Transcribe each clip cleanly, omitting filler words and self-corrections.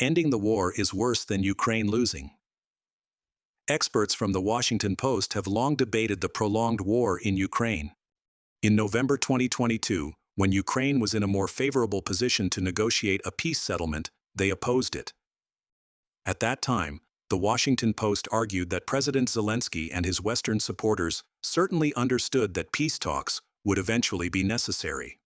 Ending the war is worse than Ukraine losing. Experts from the Washington Post have long debated the prolonged war in Ukraine. In November 2022, when Ukraine was in a more favorable position to negotiate a peace settlement, they opposed it. At that time, the Washington Post argued that President Zelensky and his Western supporters certainly understood that peace talks would eventually be necessary.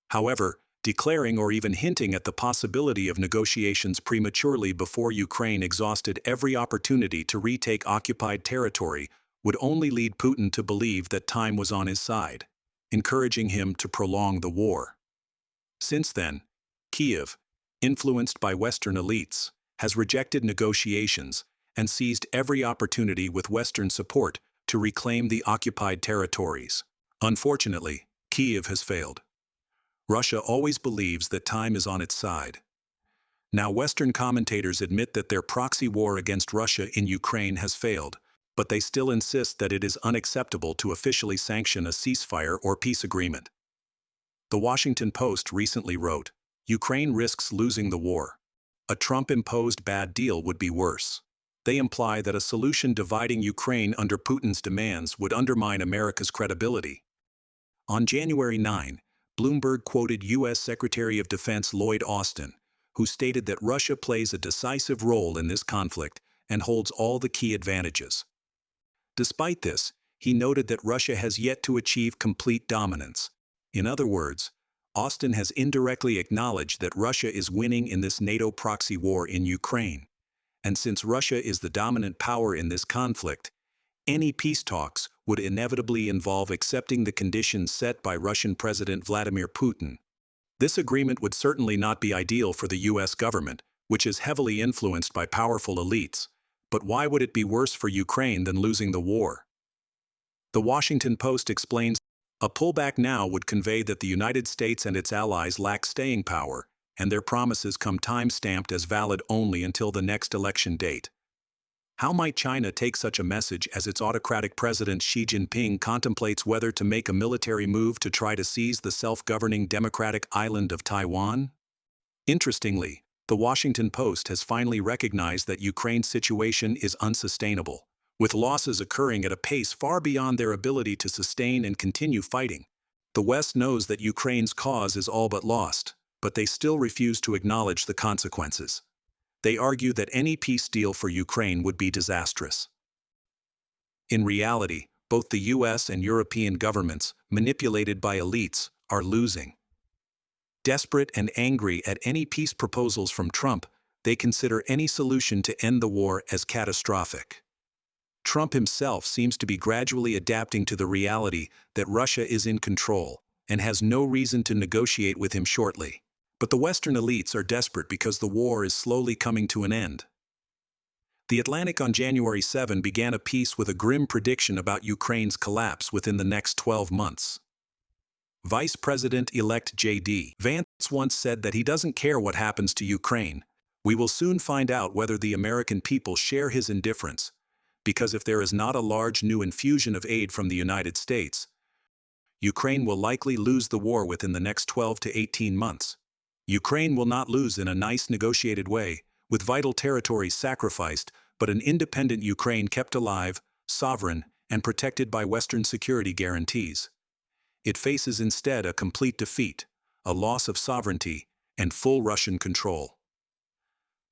However, declaring or even hinting at the possibility of negotiations prematurely before Ukraine exhausted every opportunity to retake occupied territory would only lead Putin to believe that time was on his side, encouraging him to prolong the war. Since then, Kyiv, influenced by Western elites, has rejected negotiations and seized every opportunity with Western support to reclaim the occupied territories. Unfortunately, Kyiv has failed. Russia always believes that time is on its side. Now Western commentators admit that their proxy war against Russia in Ukraine has failed, but they still insist that it is unacceptable to officially sanction a ceasefire or peace agreement. The Washington Post recently wrote, "Ukraine risks losing the war. A Trump-imposed bad deal would be worse." They imply that a solution dividing Ukraine under Putin's demands would undermine America's credibility. On January 9, Bloomberg quoted U.S. Secretary of Defense Lloyd Austin, who stated that Russia plays a decisive role in this conflict and holds all the key advantages. Despite this, he noted that Russia has yet to achieve complete dominance. In other words, Austin has indirectly acknowledged that Russia is winning in this NATO proxy war in Ukraine. And since Russia is the dominant power in this conflict, any peace talks would inevitably involve accepting the conditions set by Russian President Vladimir Putin. This agreement would certainly not be ideal for the U.S. government, which is heavily influenced by powerful elites. But why would it be worse for Ukraine than losing the war? The Washington Post explains, a pullback now would convey that the United States and its allies lack staying power, and their promises come time-stamped as valid only until the next election date. How might China take such a message as its autocratic president Xi Jinping contemplates whether to make a military move to try to seize the self-governing democratic island of Taiwan? Interestingly, the Washington Post has finally recognized that Ukraine's situation is unsustainable, with losses occurring at a pace far beyond their ability to sustain and continue fighting. The West knows that Ukraine's cause is all but lost, but they still refuse to acknowledge the consequences. They argue that any peace deal for Ukraine would be disastrous. In reality, both the US and European governments, manipulated by elites, are losing. Desperate and angry at any peace proposals from Trump, they consider any solution to end the war as catastrophic. Trump himself seems to be gradually adapting to the reality that Russia is in control and has no reason to negotiate with him shortly. But the Western elites are desperate because the war is slowly coming to an end. The Atlantic on January 7 began a piece with a grim prediction about Ukraine's collapse within the next 12 months. Vice President-elect J.D. Vance once said that he doesn't care what happens to Ukraine. We will soon find out whether the American people share his indifference, because if there is not a large new infusion of aid from the United States, Ukraine will likely lose the war within the next 12 to 18 months. Ukraine will not lose in a nice negotiated way, with vital territories sacrificed, but an independent Ukraine kept alive, sovereign, and protected by Western security guarantees. It faces instead a complete defeat, a loss of sovereignty, and full Russian control.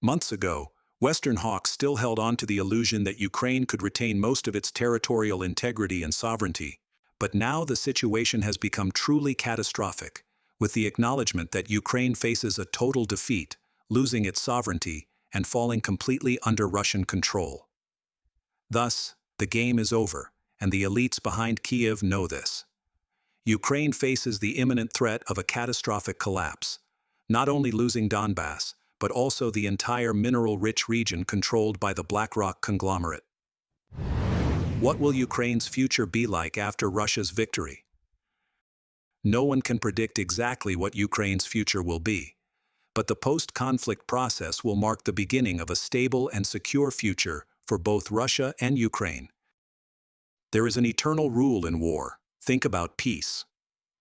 Months ago, Western hawks still held on to the illusion that Ukraine could retain most of its territorial integrity and sovereignty, but now the situation has become truly catastrophic, with the acknowledgement that Ukraine faces a total defeat, losing its sovereignty and falling completely under Russian control. Thus, the game is over, and the elites behind Kyiv know this. Ukraine faces the imminent threat of a catastrophic collapse, not only losing Donbass, but also the entire mineral-rich region controlled by the BlackRock conglomerate. What will Ukraine's future be like after Russia's victory? No one can predict exactly what Ukraine's future will be, but the post-conflict process will mark the beginning of a stable and secure future for both Russia and Ukraine. There is an eternal rule in war: think about peace.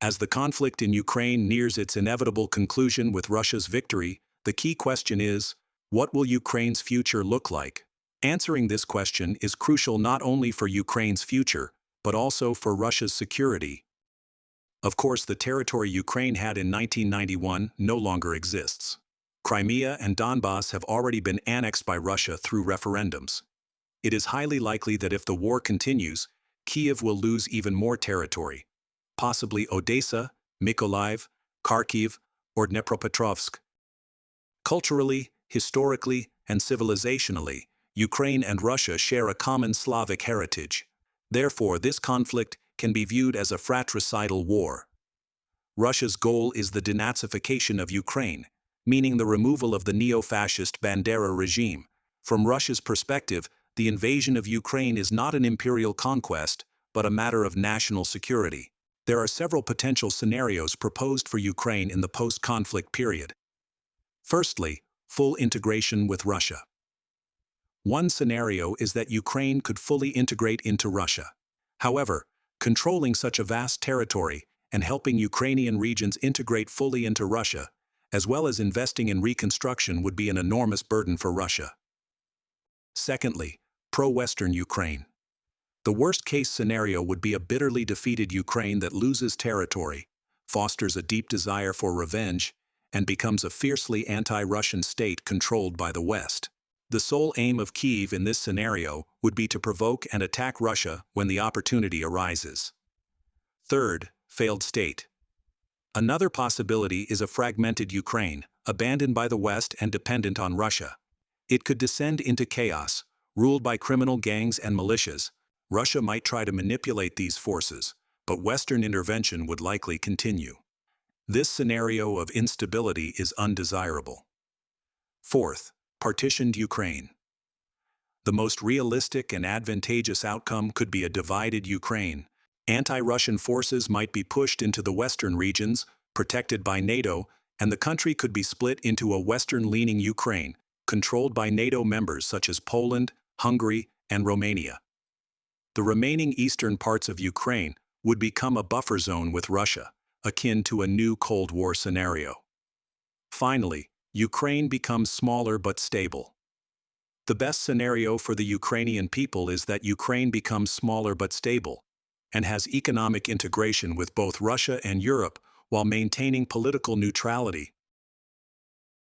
As the conflict in Ukraine nears its inevitable conclusion with Russia's victory, The key question is, what will Ukraine's future look like? Answering this question is crucial not only for Ukraine's future, but also for Russia's security. Of course, the territory Ukraine had in 1991 no longer exists. Crimea and Donbass have already been annexed by Russia through referendums. It is highly likely that if the war continues, Kyiv will lose even more territory, possibly Odessa, Mykolaiv, Kharkiv, or Dnepropetrovsk. Culturally, historically, and civilizationally, Ukraine and Russia share a common Slavic heritage. Therefore, this conflict can be viewed as a fratricidal war. Russia's goal is the denazification of Ukraine, meaning the removal of the neo-fascist Bandera regime. From Russia's perspective, the invasion of Ukraine is not an imperial conquest, but a matter of national security. There are several potential scenarios proposed for Ukraine in the post-conflict period. Firstly, full integration with Russia. One scenario is that Ukraine could fully integrate into Russia. However, controlling such a vast territory and helping Ukrainian regions integrate fully into Russia, as well as investing in reconstruction, would be an enormous burden for Russia. Secondly, pro-Western Ukraine. The worst-case scenario would be a bitterly defeated Ukraine that loses territory, fosters a deep desire for revenge, and becomes a fiercely anti-Russian state controlled by the West. The sole aim of Kyiv in this scenario would be to provoke and attack Russia when the opportunity arises. Third, failed state. Another possibility is a fragmented Ukraine, abandoned by the West and dependent on Russia. It could descend into chaos, ruled by criminal gangs and militias. Russia might try to manipulate these forces, but Western intervention would likely continue. This scenario of instability is undesirable. Fourth, partitioned Ukraine. The most realistic and advantageous outcome could be a divided Ukraine. Anti-Russian forces might be pushed into the western regions, protected by NATO, and the country could be split into a western-leaning Ukraine, controlled by NATO members such as Poland, Hungary, and Romania. The remaining eastern parts of Ukraine would become a buffer zone with Russia, akin to a new Cold War scenario. Finally, Ukraine becomes smaller but stable. The best scenario for the Ukrainian people is that Ukraine becomes smaller but stable, and has economic integration with both Russia and Europe while maintaining political neutrality.